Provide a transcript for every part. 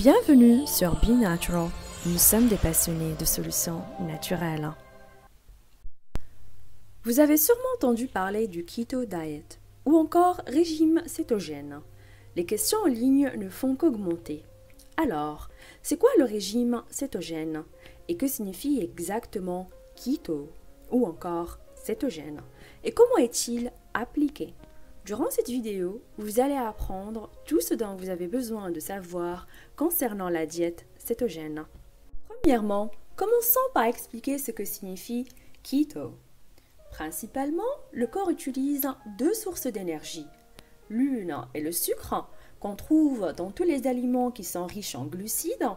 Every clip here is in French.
Bienvenue sur Be Natural. Nous sommes des passionnés de solutions naturelles. Vous avez sûrement entendu parler du Keto Diet ou encore régime cétogène. Les questions en ligne ne font qu'augmenter. Alors, c'est quoi le régime cétogène et que signifie exactement keto ou encore cétogène et comment est-il appliqué? Durant cette vidéo, vous allez apprendre tout ce dont vous avez besoin de savoir concernant la diète cétogène. Premièrement, commençons par expliquer ce que signifie keto. Principalement, le corps utilise deux sources d'énergie. L'une est le sucre, qu'on trouve dans tous les aliments qui sont riches en glucides,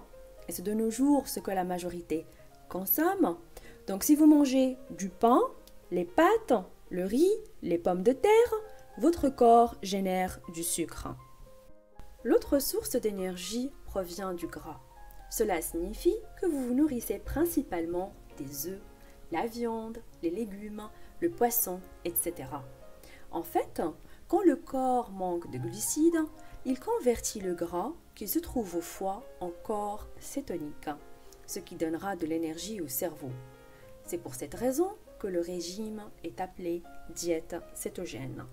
et c'est de nos jours ce que la majorité consomme. Donc si vous mangez du pain, les pâtes, le riz, les pommes de terre, votre corps génère du sucre. L'autre source d'énergie provient du gras. Cela signifie que vous vous nourrissez principalement des œufs, la viande, les légumes, le poisson, etc. En fait, quand le corps manque de glucides, il convertit le gras qui se trouve au foie en corps cétonique, ce qui donnera de l'énergie au cerveau. C'est pour cette raison que le régime est appelé diète cétogène.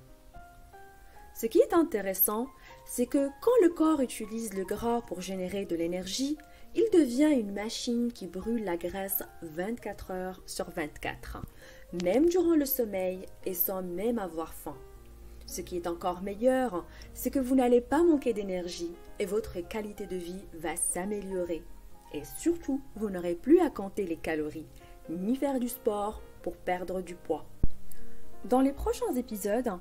Ce qui est intéressant, c'est que quand le corps utilise le gras pour générer de l'énergie, il devient une machine qui brûle la graisse 24 heures sur 24, même durant le sommeil et sans même avoir faim. Ce qui est encore meilleur, c'est que vous n'allez pas manquer d'énergie et votre qualité de vie va s'améliorer. Et surtout, vous n'aurez plus à compter les calories, ni faire du sport pour perdre du poids. Dans les prochains épisodes,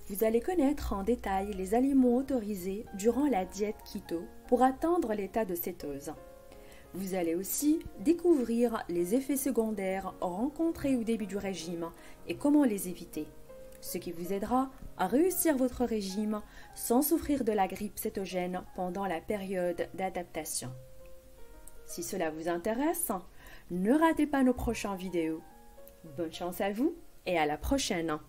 vous allez connaître en détail les aliments autorisés durant la diète keto pour atteindre l'état de cétose. Vous allez aussi découvrir les effets secondaires rencontrés au début du régime et comment les éviter, ce qui vous aidera à réussir votre régime sans souffrir de la grippe cétogène pendant la période d'adaptation. Si cela vous intéresse, ne ratez pas nos prochaines vidéos. Bonne chance à vous et à la prochaine!